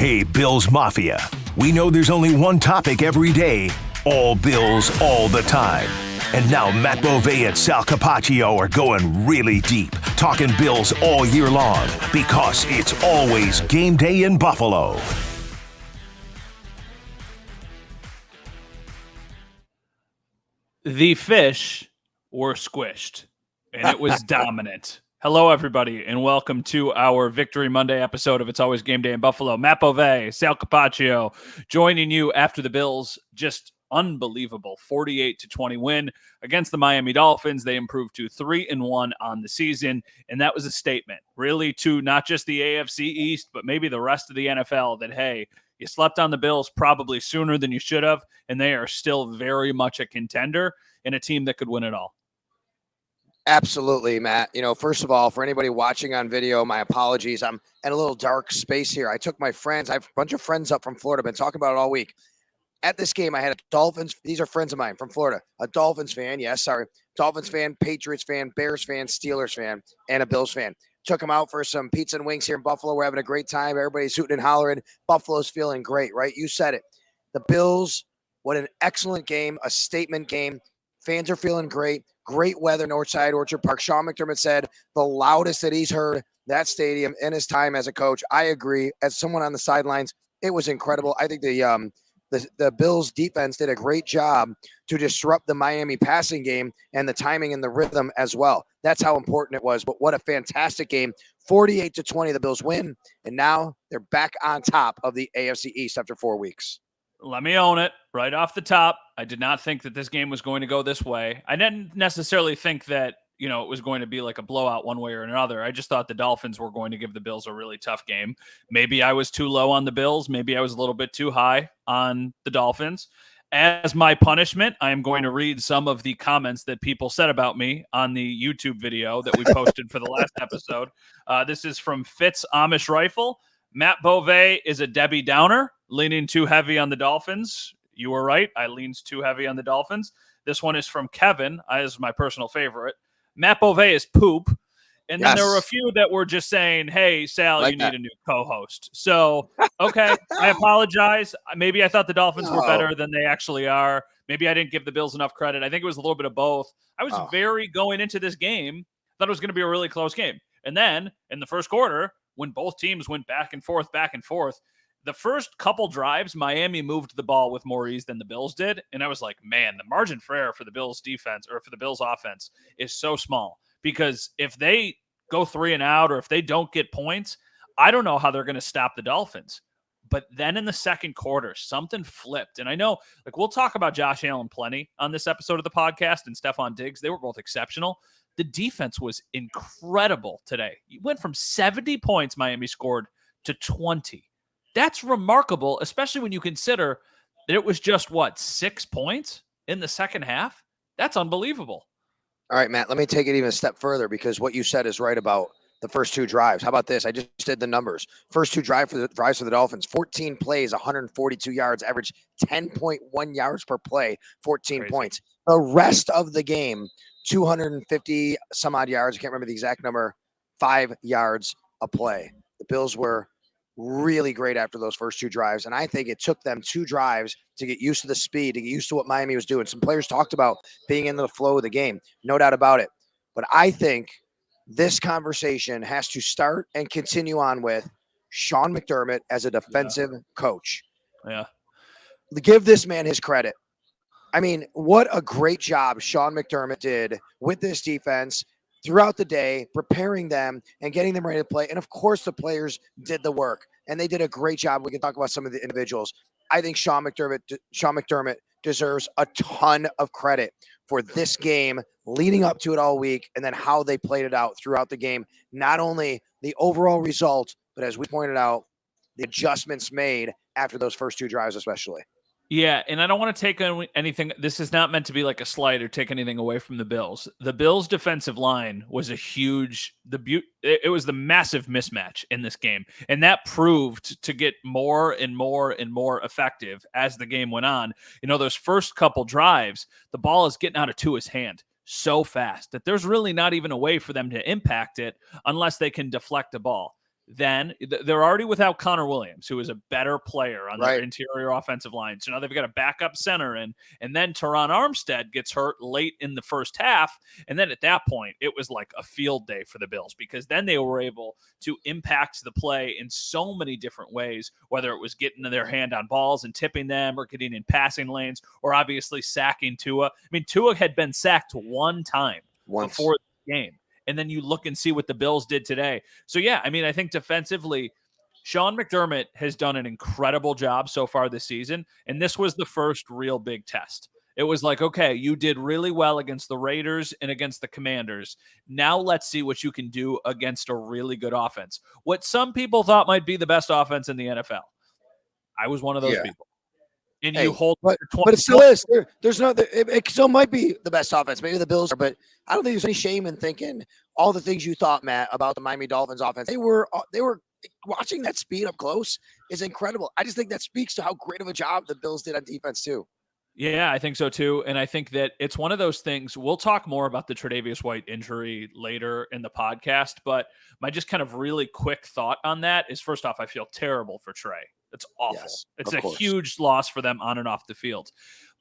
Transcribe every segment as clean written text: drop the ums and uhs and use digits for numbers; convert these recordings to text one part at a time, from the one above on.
Hey, Bills Mafia. We know there's only one topic every day, all Bills all the time. And now Matt Beauvais and Sal Capaccio are going really deep, talking Bills all year long, because it's always game day in Buffalo. The fish were squished, and it was dominant. Hello, everybody, and welcome to our Victory Monday episode of It's Always Game Day in Buffalo. Matt Beauvais, Sal Capaccio, joining you after the Bills' just unbelievable 48-20 win against the Miami Dolphins. They improved to 3-1 on the season, and that was a statement, really, to not just the AFC East, but maybe the rest of the NFL that, hey, you slept on the Bills probably sooner than you should have, and they are still very much a contender and a team that could win it all. Absolutely, Matt. First of all, for anybody watching on video, my apologies. I'm in a little dark space here. I took my friends. I have a bunch of friends up from Florida. Been talking about it all week. At this game, I had a Dolphins. These are friends of mine from Florida. A Dolphins fan. Dolphins fan, Patriots fan, Bears fan, Steelers fan, and a Bills fan. Took them out for some pizza and wings here in Buffalo. We're having a great time. Everybody's hooting and hollering. Buffalo's feeling great, right? You said it. The Bills, what an excellent game, a statement game. Fans are feeling great. Great weather, Northside Orchard Park. Sean McDermott said the loudest that he's heard that stadium in his time as a coach. I agree. As someone on the sidelines, it was incredible. I think the Bills defense did a great job to disrupt the Miami passing game and the timing and the rhythm as well. That's how important it was. But what a fantastic game. 48-20, the Bills win. And now they're back on top of the AFC East after 4 weeks. Let me own it right off the top. I did not think that this game was going to go this way. I didn't necessarily think that, it was going to be like a blowout one way or another. I just thought the Dolphins were going to give the Bills a really tough game. Maybe I was too low on the Bills. Maybe I was a little bit too high on the Dolphins. As my punishment, I am going to read some of the comments that people said about me on the YouTube video that we posted for the last episode. This is from Fitz Amish Rifle. Matt Beauvais is a Debbie Downer, leaning too heavy on the Dolphins. You were right. I leaned too heavy on the Dolphins. This one is from Kevin, as my personal favorite. Matt Beauvais is poop. And then there were a few that were just saying, hey, Sal, you need a new co-host. So, okay, I apologize. Maybe I thought the Dolphins were better than they actually are. Maybe I didn't give the Bills enough credit. I think it was a little bit of both. I was very going into this game, thought it was going to be a really close game. And then in the first quarter, when both teams went back and forth, the first couple drives, Miami moved the ball with more ease than the Bills did. And I was like, man, the margin for error for the Bills defense or for the Bills offense is so small, because if they go 3 and out or if they don't get points, I don't know how they're going to stop the Dolphins. But then in the second quarter, something flipped. And I know, we'll talk about Josh Allen plenty on this episode of the podcast and Stephon Diggs. They were both exceptional. The defense was incredible today. You went from 70 points Miami scored to 20. That's remarkable, especially when you consider that it was just, 6 points in the second half? That's unbelievable. All right, Matt, let me take it even a step further, because what you said is right about the first 2 drives. How about this? I just did the numbers. First 2 drives for the Dolphins, 14 plays, 142 yards, average 10.1 yards per play, 14 Crazy. Points. The rest of the game, 250 some odd yards. I can't remember the exact number, 5 yards a play. The Bills were really great after those first 2 drives. And I think it took them 2 drives to get used to the speed, to get used to what Miami was doing. Some players talked about being in the flow of the game. No doubt about it. But I think this conversation has to start and continue on with Sean McDermott as a defensive coach. Yeah. Give this man his credit. I mean, what a great job Sean McDermott did with this defense throughout the day, preparing them and getting them ready to play. And of course, the players did the work, and they did a great job. We can talk about some of the individuals. I think Sean McDermott deserves a ton of credit for this game, leading up to it all week, and then how they played it out throughout the game. Not only the overall result, but as we pointed out, the adjustments made after those first 2 drives, especially. Yeah, and I don't want to take anything. This is not meant to be like a slight or take anything away from the Bills. The Bills' defensive line was it was the massive mismatch in this game, and that proved to get more and more and more effective as the game went on. Those first couple drives, the ball is getting out of Tua's hand so fast that there's really not even a way for them to impact it unless they can deflect the ball. then they're already without Connor Williams, who is a better player on their Right. interior offensive line. So now they've got a backup center, and then Teron Armstead gets hurt late in the first half. And then at that point, it was like a field day for the Bills, because then they were able to impact the play in so many different ways, whether it was getting their hand on balls and tipping them, or getting in passing lanes, or obviously sacking Tua. I mean, Tua had been sacked one time before the game. And then you look and see what the Bills did today. So, yeah, I mean, I think defensively, Sean McDermott has done an incredible job so far this season. And this was the first real big test. It was like, okay, you did really well against the Raiders and against the Commanders. Now let's see what you can do against a really good offense. What some people thought might be the best offense in the NFL. I was one of those people. And you hold, but it still is. There's no. It still might be the best offense. Maybe the Bills are, but I don't think there's any shame in thinking all the things you thought, Matt, about the Miami Dolphins offense. They were watching that speed up close is incredible. I just think that speaks to how great of a job the Bills did on defense too. Yeah, I think so too. And I think that it's one of those things. We'll talk more about the Tre'Davious White injury later in the podcast, but my just kind of really quick thought on that is, first off, I feel terrible for Trey. It's awful. Yes, it's a huge loss for them on and off the field.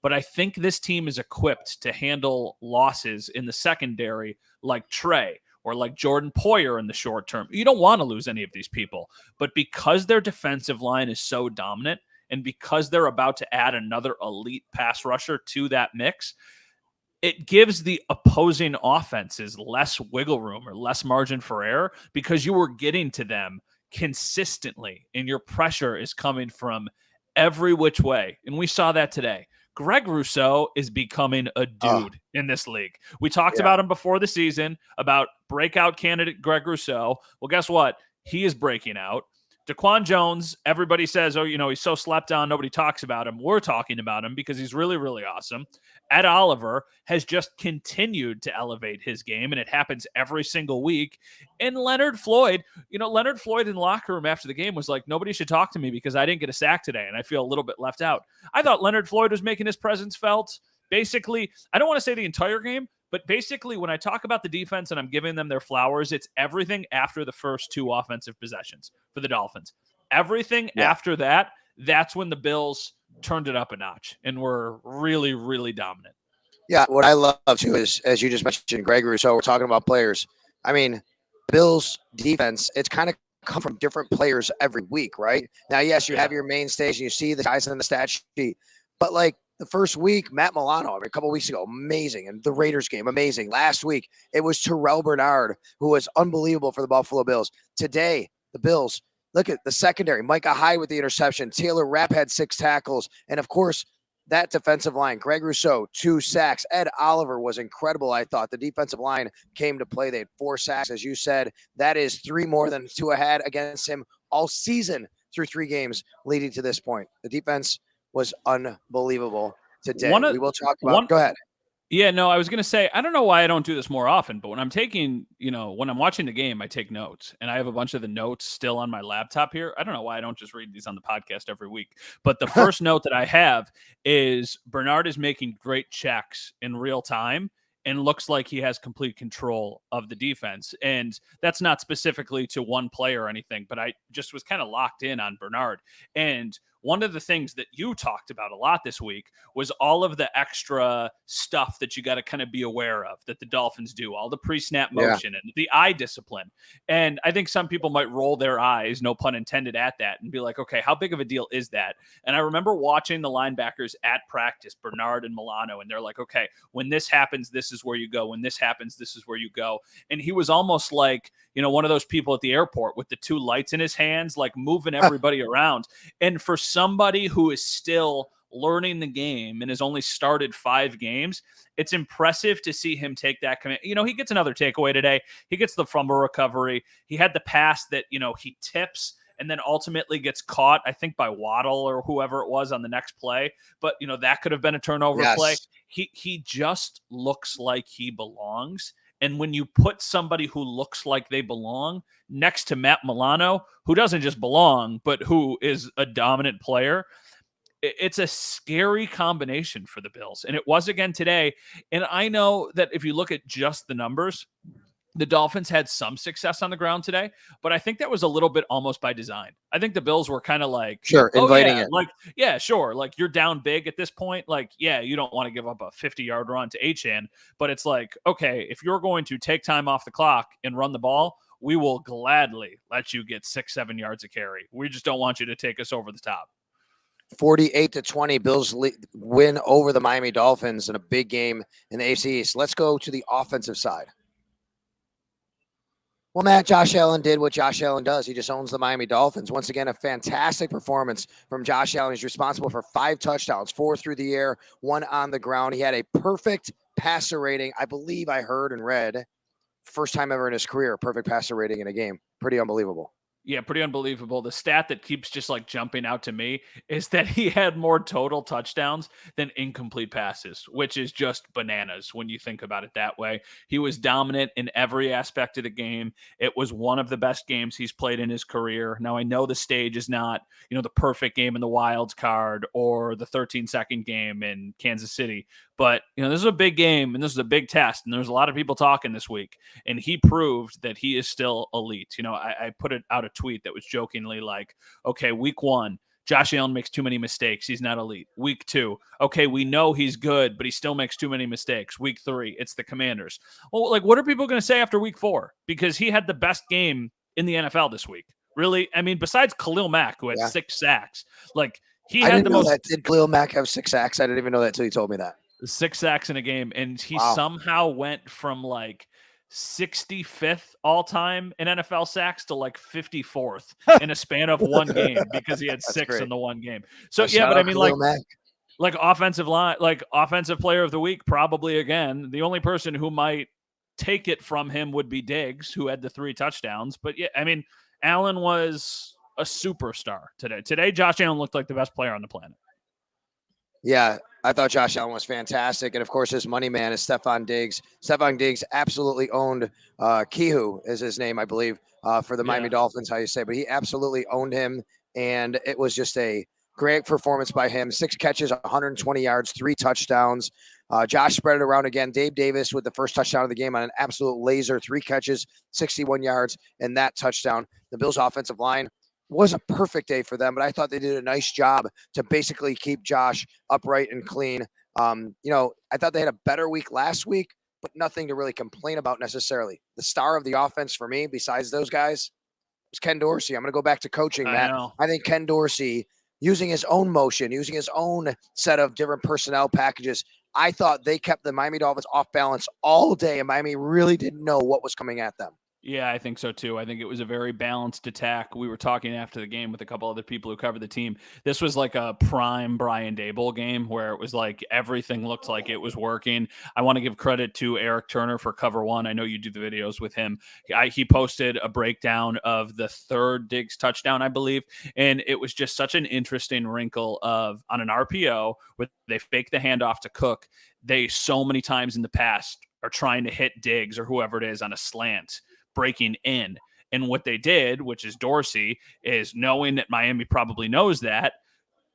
But I think this team is equipped to handle losses in the secondary like Trey or like Jordan Poyer in the short term. You don't want to lose any of these people. But because their defensive line is so dominant, and because they're about to add another elite pass rusher to that mix, it gives the opposing offenses less wiggle room or less margin for error, because you were getting to them consistently and your pressure is coming from every which way. And we saw that today. Greg Rousseau is becoming a dude in this league. We talked about him before the season, about breakout candidate Greg Rousseau. Well, guess what? He is breaking out. Daquan Jones, everybody says, oh, he's so slept on, nobody talks about him. We're talking about him because he's really, really awesome. Ed Oliver has just continued to elevate his game, and it happens every single week. And Leonard Floyd in the locker room after the game was like, nobody should talk to me because I didn't get a sack today, and I feel a little bit left out. I thought Leonard Floyd was making his presence felt basically, I don't want to say the entire game, but basically, when I talk about the defense and I'm giving them their flowers, it's everything after the first two offensive possessions for the Dolphins. Everything after that, that's when the Bills turned it up a notch and were really, really dominant. Yeah, what I love, too, is, as you just mentioned, Greg Rousseau, we're talking about players. I mean, Bills defense, it's kind of come from different players every week, right? Now, yes, you have your mainstays and you see the guys in the stat sheet, but like, the first week, Matt Milano, a couple weeks ago, amazing. And the Raiders game, amazing. Last week, it was Terrell Bernard, who was unbelievable for the Buffalo Bills. Today, the Bills, look at the secondary. Micah Hyde with the interception. Taylor Rapp had 6 tackles. And, of course, that defensive line, Greg Rousseau, 2 sacks. Ed Oliver was incredible, I thought. The defensive line came to play. They had 4 sacks, as you said. That is 3 more than Tua had against him all season through 3 games leading to this point. The defense was unbelievable today. We will talk about. Go ahead. Yeah, no, I was going to say, I don't know why I don't do this more often, but when I'm taking, when I'm watching the game, I take notes, and I have a bunch of the notes still on my laptop here. I don't know why I don't just read these on the podcast every week. But the first note that I have is Bernard is making great checks in real time and looks like he has complete control of the defense. And that's not specifically to one player or anything, but I just was kind of locked in on Bernard. And one of the things that you talked about a lot this week was all of the extra stuff that you got to kind of be aware of that the Dolphins do, all the pre-snap motion and the eye discipline. And I think some people might roll their eyes, no pun intended, at that and be like, okay, how big of a deal is that? And I remember watching the linebackers at practice, Bernard and Milano, and they're like, okay, when this happens, this is where you go. When this happens, this is where you go. And he was almost like, one of those people at the airport with the 2 lights in his hands, like moving everybody around. And for somebody who is still learning the game and has only started 5 games, it's impressive to see him take that command. He gets another takeaway today. He gets the fumble recovery. He had the pass that, he tips and then ultimately gets caught, I think, by Waddle or whoever it was on the next play. But, that could have been a turnover play. He just looks like he belongs. And when you put somebody who looks like they belong next to Matt Milano, who doesn't just belong, but who is a dominant player, it's a scary combination for the Bills. And it was again today. And I know that if you look at just the numbers, The Dolphins had some success on the ground today, but I think that was a little bit almost by design. I think the Bills were kind of like, Sure, oh, inviting yeah, it. like, yeah, sure. Like, you're down big at this point. Like, yeah, you don't want to give up a 50-yard run to Achane, but it's like, okay, if you're going to take time off the clock and run the ball, we will gladly let you get 6-7 yards of carry. We just don't want you to take us over the top. 48-20, Bills win over the Miami Dolphins in a big game in the AFC East. Let's go to the offensive side. Well, Matt, Josh Allen did what Josh Allen does. He just owns the Miami Dolphins. Once again, a fantastic performance from Josh Allen. He's responsible for 5 touchdowns, 4 through the air, 1 on the ground. He had a perfect passer rating. I believe I heard and read, first time ever in his career, perfect passer rating in a game. Pretty unbelievable. Yeah, pretty unbelievable. The stat that keeps just like jumping out to me is that he had more total touchdowns than incomplete passes, which is just bananas when you think about it that way. He was dominant in every aspect of the game. It was one of the best games he's played in his career. Now, I know the stage is not, the perfect game in the wild card or the 13-second game in Kansas City, but, this is a big game and this is a big test. And there's a lot of people talking this week. And he proved that he is still elite. I put it out a tweet that was jokingly like, okay, week 1, Josh Allen makes too many mistakes. He's not elite. Week 2, okay, we know he's good, but he still makes too many mistakes. Week 3, it's the Commanders. Well, like, what are people going to say after week 4? Because he had the best game in the NFL this week. Really? I mean, besides Khalil Mack, who had 6 sacks, like he had the most. Did Khalil Mack have 6 sacks? I didn't even know that until you told me that. 6 sacks in a game, and he somehow went from like 65th all-time in NFL sacks to like 54th in a span of one game because he had 6 great. in the one game. So yeah, but I mean, like offensive line, like offensive player of the week, probably again. The only person who might take it from him would be Diggs, who had the 3 touchdowns. But yeah, I mean, Allen was a superstar today. Today, Josh Allen looked like the best player on the planet. Yeah, I thought Josh Allen was fantastic. And, of course, his money man is Stephon Diggs. Stephon Diggs absolutely owned Kihu is his name, I believe, for the Miami Dolphins, how you say. But he absolutely owned him, and it was just a great performance by him. 6 catches, 120 yards, 3 touchdowns. Josh spread it around again. Dave Davis with the first touchdown of the game on an absolute laser. 3 catches, 61 yards, and that touchdown. The Bills' offensive line was a perfect day for them, but I thought they did a nice job to basically keep Josh upright and clean. I thought they had a better week last week, but nothing to really complain about necessarily. The star of the offense for me, besides those guys, was Ken Dorsey. I'm going to go back to coaching, Matt. I think Ken Dorsey, using his own motion, using his own set of different personnel packages, I thought they kept the Miami Dolphins off balance all day, and Miami really didn't know what was coming at them. Yeah, I think so too. I think it was a very balanced attack. We were talking after the game with a couple other people who cover the team. This was like a prime Brian Daboll game where it was like everything looked like it was working. I want to give credit to Eric Turner for Cover One. I know you do the videos with him. He posted a breakdown of the 3rd Diggs touchdown, I believe, and it was just such an interesting wrinkle of on an RPO where they fake the handoff to Cook. They so many times in the past are trying to hit Diggs or whoever it is on a slant, breaking in. And what they did, which is Dorsey, is knowing that Miami probably knows that,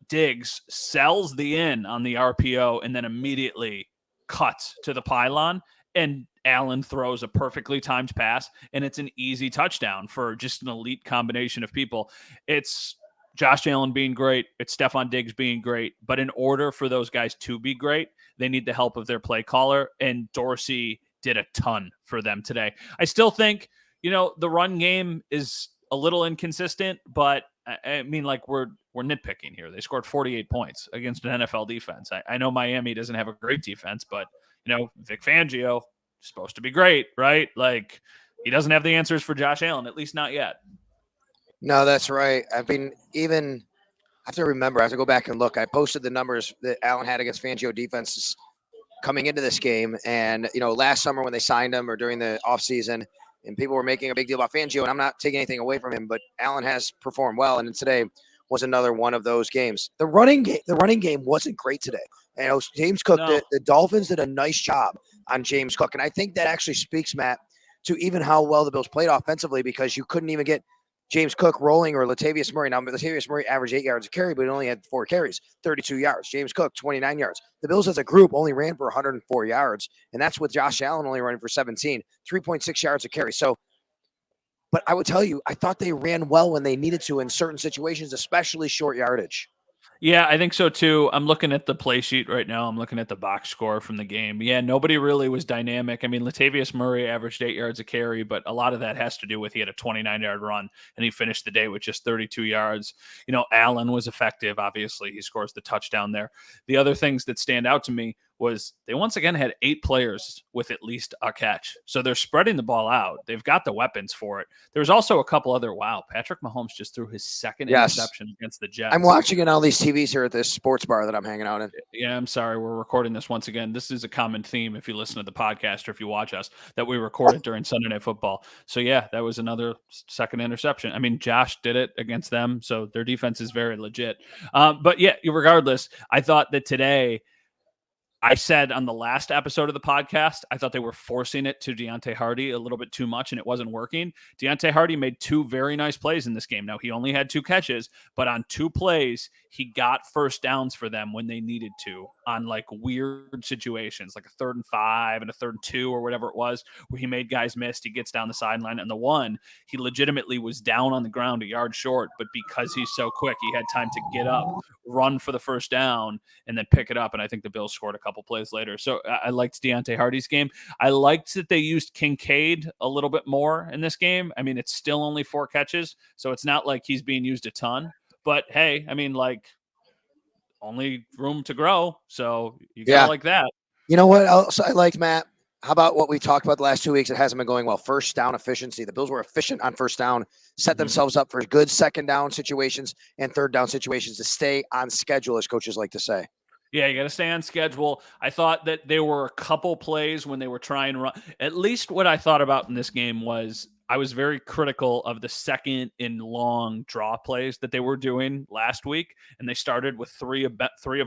Diggs sells the in on the RPO and then immediately cuts to the pylon, and Allen throws a perfectly timed pass, and it's an easy touchdown for just an elite combination of people. It's Josh Allen being great. It's Stephon Diggs being great. But in order for those guys to be great, they need the help of their play caller, and Dorsey did a ton for them today. I still think, the run game is a little inconsistent, but I mean, like we're nitpicking here. They scored 48 points against an NFL defense. I know Miami doesn't have a great defense, but Vic Fangio is supposed to be great, right? Like he doesn't have the answers for Josh Allen, at least not yet. No, that's right. I mean, even I have to go back and look. I posted the numbers that Allen had against Fangio defenses coming into this game. And, last summer when they signed him or during the offseason, and people were making a big deal about Fangio, and I'm not taking anything away from him, but Allen has performed well. And today was another one of those games. The running game wasn't great today. James Cook, the Dolphins did a nice job on James Cook. And I think that actually speaks, Matt, to even how well the Bills played offensively, because you couldn't even get James Cook rolling or Latavius Murray. Now, Latavius Murray averaged 8 yards a carry, but he only had 4 carries, 32 yards. James Cook, 29 yards. The Bills as a group only ran for 104 yards, and that's with Josh Allen only running for 17, 3.6 yards a carry. So, but I would tell you, I thought they ran well when they needed to in certain situations, especially short yardage. Yeah, I think so too. I'm looking at the play sheet right now. I'm looking at the box score from the game. Yeah, nobody really was dynamic. I mean, Latavius Murray averaged 8 yards a carry, but a lot of that has to do with he had a 29-yard run and he finished the day with just 32 yards. Allen was effective. Obviously, he scores the touchdown there. The other things that stand out to me was they once again had 8 players with at least a catch. So they're spreading the ball out. They've got the weapons for it. There's also a couple other, Patrick Mahomes just threw his second interception against the Jets. I'm watching it on all these TVs here at this sports bar that I'm hanging out in. Yeah, I'm sorry. We're recording this once again. This is a common theme if you listen to the podcast or if you watch us, that we recorded during Sunday Night Football. So, yeah, that was another second interception. I mean, Josh did it against them, so their defense is very legit. But, yeah, regardless, I thought that today – I said on the last episode of the podcast, I thought they were forcing it to Deontay Hardy a little bit too much and it wasn't working. Deontay Hardy made 2 very nice plays in this game. Now, he only had 2 catches, but on 2 plays, he got first downs for them when they needed to on like weird situations, like a 3rd and 5 and a 3rd and 2 or whatever it was, where he made guys miss. He gets down the sideline. And the one, he legitimately was down on the ground a yard short, but because he's so quick, he had time to get up, run for the first down, and then pick it up. And I think the Bills scored a couple plays later. So I liked Deontay Hardy's game. I liked that they used Kincaid a little bit more in this game. I mean, it's still only 4 catches, so it's not like he's being used a ton. But hey, I mean, like, only room to grow. So you gotta like that. You know what else I liked, Matt? How about what we talked about the last 2 weeks? It hasn't been going well. First down efficiency. The Bills were efficient on first down, set themselves up for good second down situations and third down situations to stay on schedule, as coaches like to say. Yeah, you got to stay on schedule. I thought that there were a couple plays when they were trying to run. At least what I thought about in this game was I was very critical of the second and long draw plays that they were doing last week, and they started with three of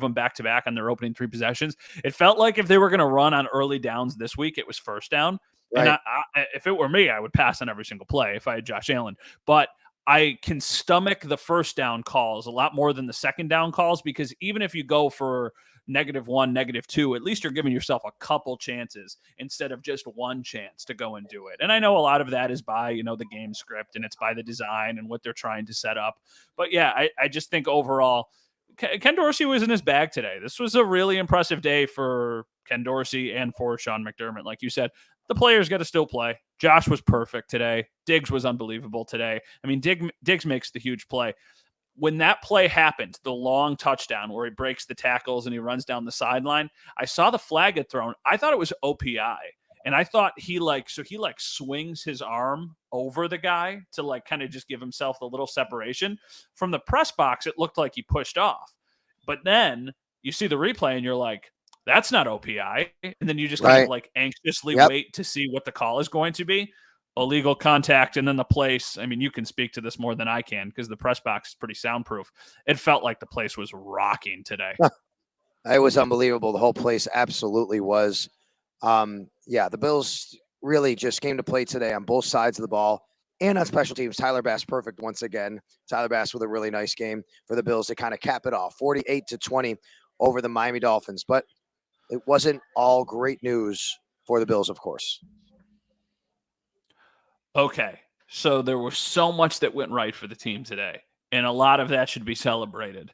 them back to back on their opening 3 possessions. It felt like if they were going to run on early downs this week, it was first down. Right. And if it were me, I would pass on every single play if I had Josh Allen. But I can stomach the first down calls a lot more than the second down calls, because even if you go for -1, -2, at least you're giving yourself a couple chances instead of just one chance to go and do it. And I know a lot of that is by, the game script, and it's by the design and what they're trying to set up. But yeah, I just think overall, Ken Dorsey was in his bag today. This was a really impressive day for Ken Dorsey and for Sean McDermott. Like you said, the players got to still play. Josh was perfect today. Diggs was unbelievable today. I mean, Diggs makes the huge play. When that play happened, the long touchdown where he breaks the tackles and he runs down the sideline, I saw the flag get thrown. I thought it was OPI. And I thought he swings his arm over the guy to kind of just give himself a little separation. From the press box, it looked like he pushed off. But then you see the replay and you're like, that's not OPI. And then you just kind of anxiously wait to see what the call is going to be. Illegal contact, and then the place. I mean, you can speak to this more than I can because the press box is pretty soundproof. It felt like the place was rocking today. It was unbelievable. The whole place absolutely was. The Bills really just came to play today on both sides of the ball and on special teams. Tyler Bass perfect once again. Tyler Bass with a really nice game for the Bills to kind of cap it off, 48-20 over the Miami Dolphins. But it wasn't all great news for the Bills, of course. Okay, so there was so much that went right for the team today, and a lot of that should be celebrated.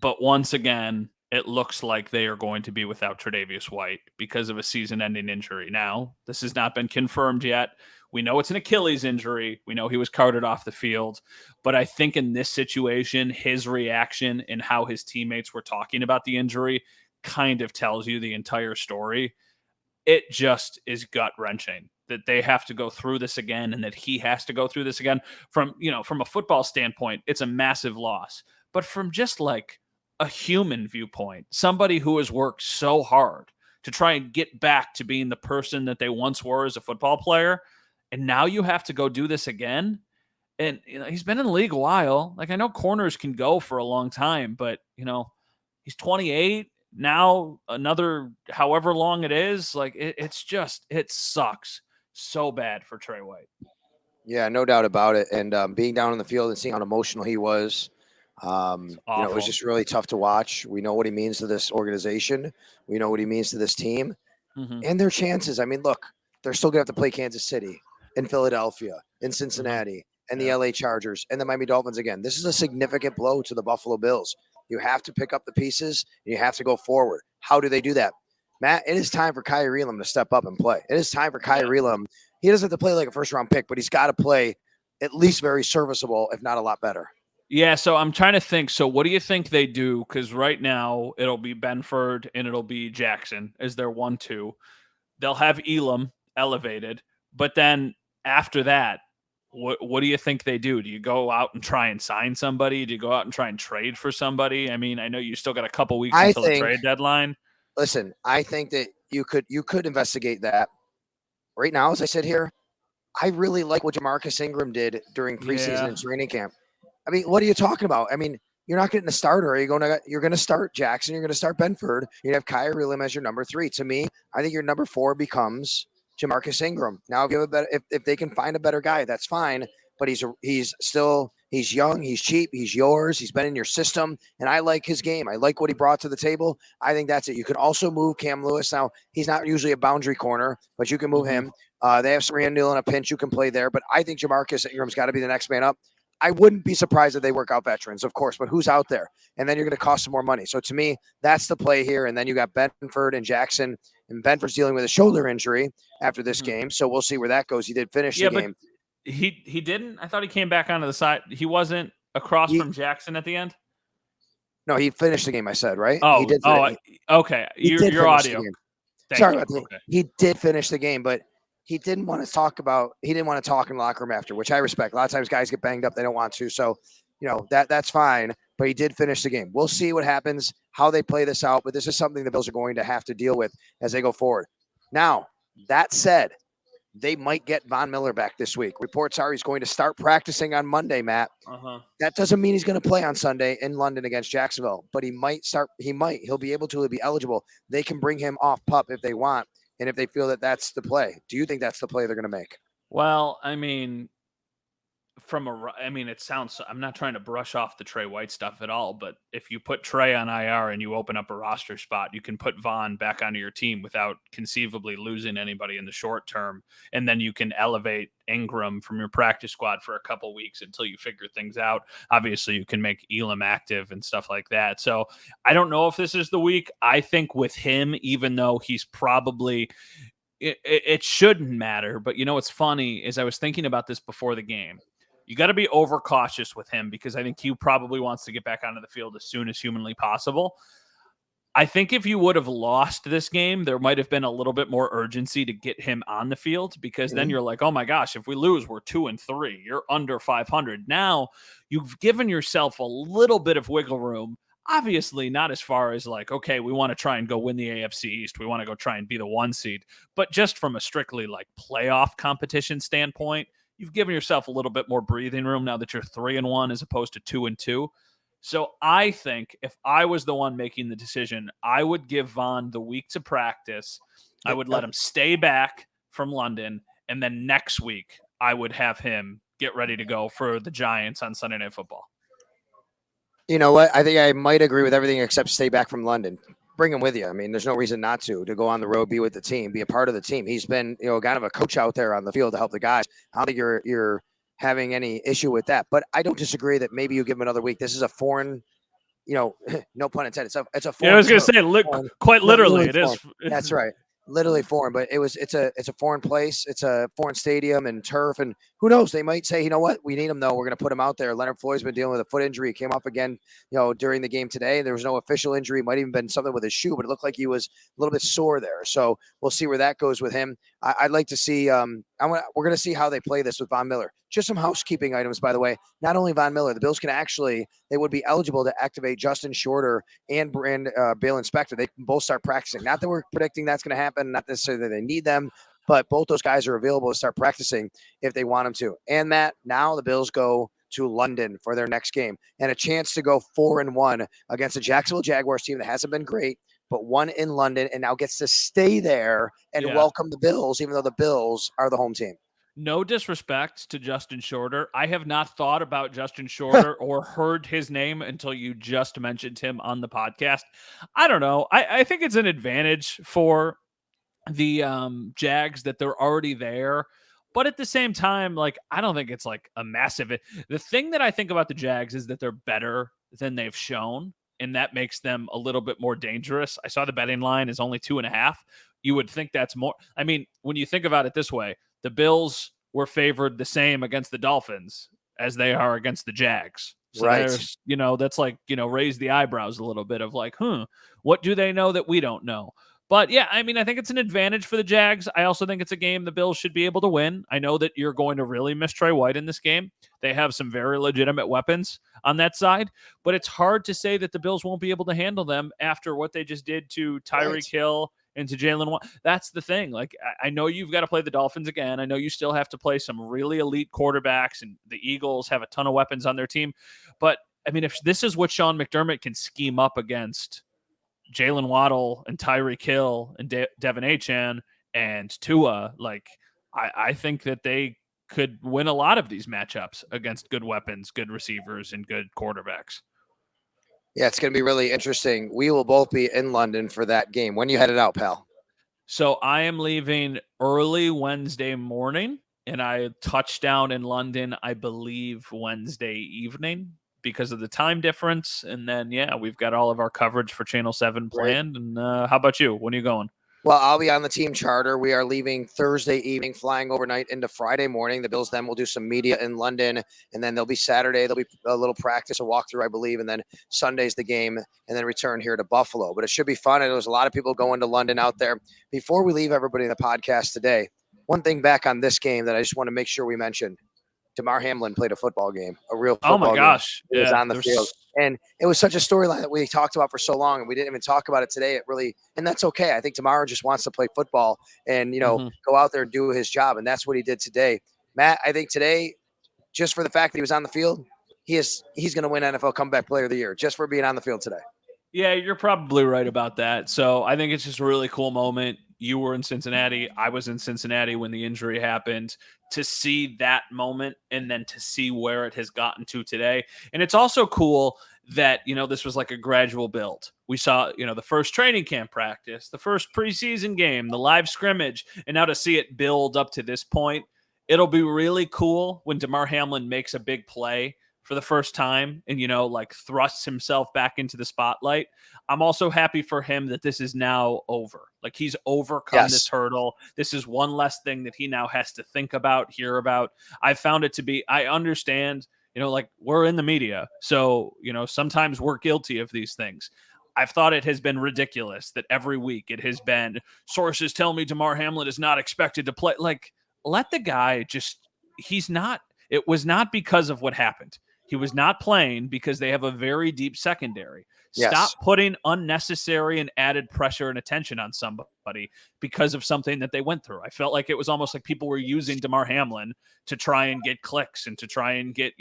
But once again, it looks like they are going to be without Tre'Davious White because of a season-ending injury. Now, this has not been confirmed yet. We know it's an Achilles injury. We know he was carted off the field. But I think in this situation, his reaction and how his teammates were talking about the injury kind of tells you the entire story. It just is gut-wrenching that they have to go through this again and that he has to go through this again. From a football standpoint, it's a massive loss. But from just like a human viewpoint, somebody who has worked so hard to try and get back to being the person that they once were as a football player, and now you have to go do this again. And he's been in the league a while. Like, I know corners can go for a long time, but he's 28. Now another however long it is, like it sucks so bad for Trey White. Yeah, no doubt about it. And being down on the field and seeing how emotional he was, It's it was awful. just really tough to watch. We know what he means to this organization. We know what he means to this team Hmm. and their chances. I mean, look, they're still going to have to play Kansas City, in Philadelphia, in Hmm. Cincinnati, and the Yeah. LA Chargers, and the Miami Dolphins again. This is a significant blow to the Buffalo Bills. You have to pick up the pieces and you have to go forward. How do they do that? Matt, it is time for Kyrie Elam to step up and play. It is time for Yeah. Kyrie Elam. He doesn't have to play like a first round pick, but he's got to play at least very serviceable, if not a lot better. Yeah, so I'm trying to think. So what do you think they do? Because right now it'll be Benford and it'll be Jackson as their 1-2. They'll have Elam elevated, but then after that, what do you think they do? Do you go out and try and sign somebody? Do you go out and try and trade for somebody? I mean, I know you still got a couple weeks I until the think, trade deadline. listen, I think that you could investigate that. Right now, as I sit here, I really like what Jamarcus Ingram did during preseason Yeah. and training camp. I mean, what are you talking about? I mean, you're not getting a starter. You're gonna start Jackson. You're gonna start Benford. You have Kyrie Elam as your number 3. To me, I think your number 4 becomes Jamarcus Ingram. Now, give a better if they can find a better guy, that's fine. But he's young, he's cheap, he's yours. He's been in your system, and I like his game. I like what he brought to the table. I think that's it. You can also move Cam Lewis. Now, he's not usually a boundary corner, but you can move Hmm. him. They have Randall in a pinch. You can play there, but I think Jamarcus Ingram's got to be the next man up. I wouldn't be surprised if they work out veterans, of course, but who's out there? And then you're going to cost some more money. So to me, that's the play here. And then you got Benford and Jackson, and Benford's dealing with a shoulder injury after this Hmm. game. So we'll see where that goes. He did finish the Yeah, but game. he didn't. I thought he came back onto the side. He wasn't across He from Jackson at the end. No, he finished the game. I said right. He Oh, did. oh, okay. He did Your finish the audio. game. Thank Sorry you. about that. Okay. He did finish the game, but he didn't want to talk about. He didn't want to talk in the locker room after, which I respect. A lot of times, guys get banged up; they don't want to. So, that's fine. But he did finish the game. We'll see what happens, how they play this out. But this is something the Bills are going to have to deal with as they go forward. Now, that said, they might get Von Miller back this week. Reports are he's going to start practicing on Monday, Matt. Uh-huh. That doesn't mean he's going to play on Sunday in London against Jacksonville, but he might start. He'll be able to. He'll be eligible. They can bring him off pup if they want, and if they feel that that's the play. Do you think that's the play they're going to make? Well, I mean, it sounds. I'm not trying to brush off the Trey White stuff at all, but if you put Trey on IR and you open up a roster spot, you can put Vaughn back onto your team without conceivably losing anybody in the short term, and then you can elevate Ingram from your practice squad for a couple weeks until you figure things out. Obviously, you can make Elam active and stuff like that. So I don't know if this is the week. I think with him, even though he's probably it shouldn't matter. But what's funny is I was thinking about this before the game. You got to be overcautious with him because I think he probably wants to get back onto the field as soon as humanly possible. I think if you would have lost this game, there might have been a little bit more urgency to get him on the field because then you're like, oh my gosh, if we lose, we're 2-3. You're under 500. Now you've given yourself a little bit of wiggle room. Obviously, not as far as like, okay, we want to try and go win the AFC East. We want to go try and be the 1 seed. But just from a strictly like playoff competition standpoint, you've given yourself a little bit more breathing room now that you're 3-1 as opposed to 2-2. So I think if I was the one making the decision, I would give Vaughn the week to practice. I would let him stay back from London. And then next week, I would have him get ready to go for the Giants on Sunday Night Football. You know what? I think I might agree with everything except stay back from London. Bring him with you. I mean, there's no reason not to go on the road, be with the team, be a part of the team. He's been, kind of a coach out there on the field to help the guys. I don't think you're having any issue with that. But I don't disagree that maybe you give him another week. This is a foreign, no pun intended. It's a foreign. Yeah, I was going to say, quite literally, it is. That's right. Literally foreign, but it's a foreign place. It's a foreign stadium and turf, and who knows? They might say, you know what, we need him though. We're going to put him out there. Leonard Floyd's been dealing with a foot injury. He came off again, during the game today. There was no official injury. Might even been something with his shoe, but it looked like he was a little bit sore there. So we'll see where that goes with him. I'd like to see. We're going to see how they play this with Von Miller. Just some housekeeping items, by the way. Not only Von Miller, the Bills they would be eligible to activate Justin Shorter and Bale Inspector. They can both start practicing. Not that we're predicting that's going to happen, not necessarily that they need them, but both those guys are available to start practicing if they want them to. And Matt, now the Bills go to London for their next game and a chance to go 4-1 against the Jacksonville Jaguars team that hasn't been great, but won in London and now gets to stay there and welcome the Bills, even though the Bills are the home team. No disrespect to Justin Shorter. I have not thought about Justin Shorter or heard his name until you just mentioned him on the podcast. I don't know. I think it's an advantage for the Jags that they're already there. But at the same time, like, I don't think it's like a massive. The thing that I think about the Jags is that they're better than they've shown, and that makes them a little bit more dangerous. I saw the betting line is only 2.5. You would think that's more. I mean, when you think about it this way, the Bills were favored the same against the Dolphins as they are against the Jags. So Right. there's, that's like, raise the eyebrows a little bit of like, what do they know that we don't know? But yeah, I mean, I think it's an advantage for the Jags. I also think it's a game the Bills should be able to win. I know that you're going to really miss Trey White in this game. They have some very legitimate weapons on that side, but it's hard to say that the Bills won't be able to handle them after what they just did to Tyreek Hill and to Jalen Waddle. That's the thing. Like, I know you've got to play the Dolphins again. I know you still have to play some really elite quarterbacks, and the Eagles have a ton of weapons on their team. But I mean, if this is what Sean McDermott can scheme up against Jalen Waddle and Tyreek Hill and Devin Achane and Tua, like, I think that they could win a lot of these matchups against good weapons, good receivers, and good quarterbacks. Yeah, it's going to be really interesting. We will both be in London for that game. When you headed out, pal? So I am leaving early Wednesday morning, and I touch down in London, I believe, Wednesday evening because of the time difference. And then, yeah, we've got all of our coverage for Channel 7 planned. Right. And how about you? When are you going? Well, I'll be on the team charter. We are leaving Thursday evening, flying overnight into Friday morning. The Bills then will do some media in London, and then there'll be Saturday. There'll be a little practice, a walkthrough, I believe, and then Sunday's the game, and then return here to Buffalo. But it should be fun. And there's a lot of people going to London out there. Before we leave everybody in the podcast today, one thing back on this game that I just want to make sure we mention. Damar Hamlin played a football game, a real football game. Oh, my gosh. He was on the field. And it was such a storyline that we talked about for so long, and we didn't even talk about it today. And that's okay. I think Damar just wants to play football and, go out there and do his job. And that's what he did today. Matt, I think today, just for the fact that he was on the field, he's going to win NFL Comeback Player of the Year just for being on the field today. Yeah, you're probably right about that. So I think it's just a really cool moment. You were in Cincinnati. I was in Cincinnati when the injury happened. To see that moment and then to see where it has gotten to today. And it's also cool that, this was like a gradual build. We saw, the first training camp practice, the first preseason game, the live scrimmage, and now to see it build up to this point. It'll be really cool when Damar Hamlin makes a big play for the first time and, thrusts himself back into the spotlight. I'm also happy for him that this is now over. Like, he's overcome this hurdle. This is one less thing that he now has to think about, hear about. I found it to be, I understand, we're in the media. So, sometimes we're guilty of these things. I've thought it has been ridiculous that every week it has been sources tell me Damar Hamlin is not expected to play. Like, let the guy it was not because of what happened. He was not playing because they have a very deep secondary. Stop putting unnecessary and added pressure and attention on somebody because of something that they went through. I felt like it was almost like people were using Damar Hamlin to try and get clicks and to try and get,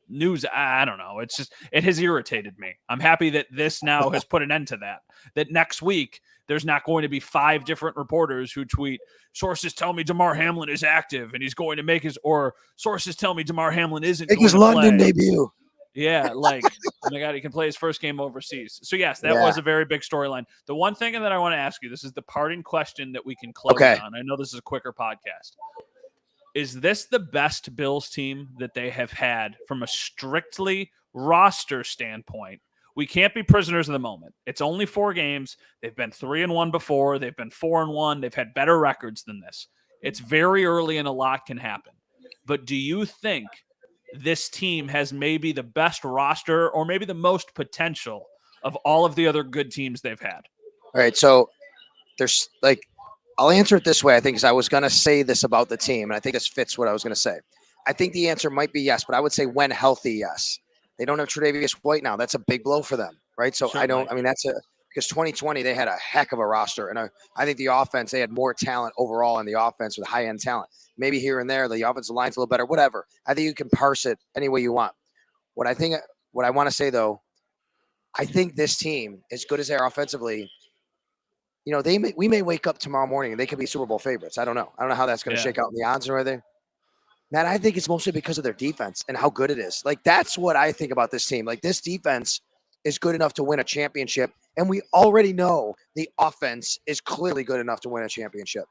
news. I don't know. It's just, it has irritated me. I'm happy that this now has put an end to that. That next week, there's not going to be 5 different reporters who tweet, sources tell me Damar Hamlin is active and he's going to make or sources tell me Damar Hamlin isn't going his to London play. Debut. Yeah, like, oh my God, he can play his first game overseas. So yes, that was a very big storyline. The one thing that I want to ask you, this is the parting question that we can close on. I know this is a quicker podcast. Is this the best Bills team that they have had from a strictly roster standpoint? We can't be prisoners of the moment. It's only 4 games. They've been 3-1 before. They've been 4-1. They've had better records than this. It's very early and a lot can happen. But do you think this team has maybe the best roster or maybe the most potential of all of the other good teams they've had? All right. So there's I'll answer it this way, I think, because I was going to say this about the team, and I think this fits what I was going to say. I think the answer might be yes, but I would say when healthy, yes. They don't have Tre'Davious White now. That's a big blow for them, right? So because 2020, they had a heck of a roster, and I think the offense, they had more talent overall in the offense with high-end talent. Maybe here and there, the offensive line's a little better, whatever. I think you can parse it any way you want. What I want to say, though, I think this team, as good as they are offensively, you know, we may wake up tomorrow morning and they could be Super Bowl favorites. I don't know. I don't know how that's going to shake out in the odds or anything. Matt, I think it's mostly because of their defense and how good it is. Like, that's what I think about this team. Like, this defense is good enough to win a championship, and we already know the offense is clearly good enough to win a championship.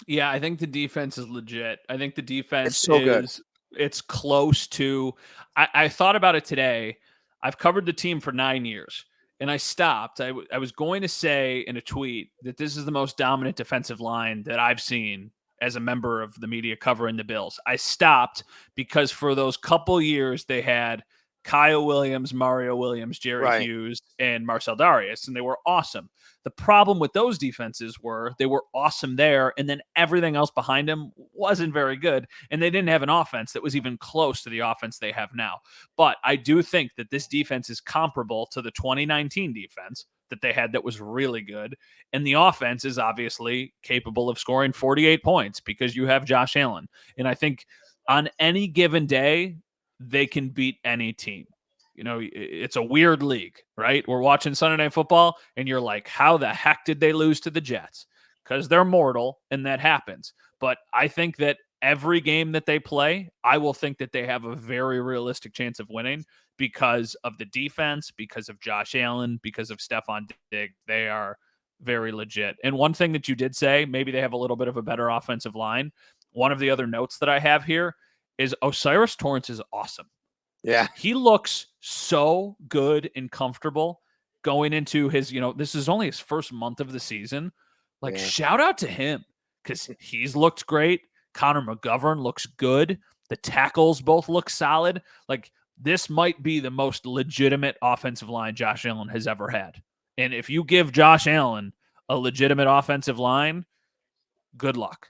Yeah, I think the defense is legit. I think the defense so good. It's close to. I thought about it today. I've covered the team for 9 years, and I stopped. I was going to say in a tweet that this is the most dominant defensive line that I've seen as a member of the media covering the Bills. I stopped because for those couple years they had Kyle Williams, Mario Williams, Jerry Hughes, and Marcel Darius, and they were awesome. The problem with those defenses were they were awesome there, and then everything else behind them wasn't very good, and they didn't have an offense that was even close to the offense they have now. But I do think that this defense is comparable to the 2019 defense that they had that was really good, and the offense is obviously capable of scoring 48 points because you have Josh Allen. And I think on any given day, they can beat any team. You know, it's a weird league, right? We're watching Sunday Night Football, and you're like, how the heck did they lose to the Jets? Because they're mortal, and that happens. But I think that every game that they play, I will think that they have a very realistic chance of winning because of the defense, because of Josh Allen, because of Stephon Diggs. They are very legit. And one thing that you did say, maybe they have a little bit of a better offensive line. One of the other notes that I have here is O'Cyrus Torrence is awesome. Yeah. He looks so good and comfortable going into his, this is only his first month of the season. Like, shout out to him because he's looked great. Connor McGovern looks good. The tackles both look solid. Like, this might be the most legitimate offensive line Josh Allen has ever had. And if you give Josh Allen a legitimate offensive line, good luck.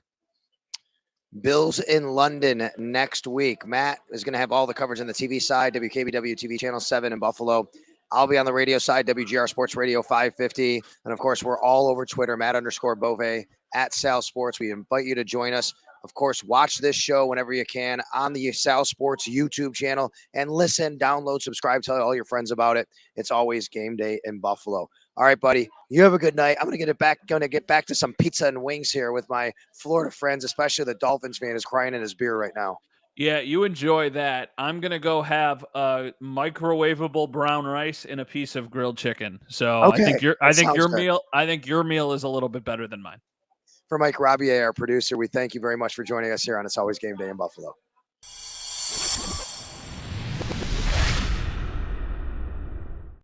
Bills in London next week. Matt is going to have all the coverage on the TV side, WKBW TV Channel 7 in Buffalo. I'll be on the radio side, WGR Sports Radio 550. And, of course, we're all over Twitter, Matt_Bove, at Sal Sports. We invite you to join us. Of course, watch this show whenever you can on the Sal Sports YouTube channel and listen, download, subscribe, tell all your friends about it. It's always game day in Buffalo. All right, buddy, you have a good night. I'm going to get back to some pizza and wings here with my Florida friends, especially the Dolphins fan is crying in his beer right now. Yeah, you enjoy that. I'm going to go have a microwavable brown rice and a piece of grilled chicken. So okay. I think your meal is a little bit better than mine. For Mike Robier, our producer, we thank you very much for joining us here on It's Always Game Day in Buffalo.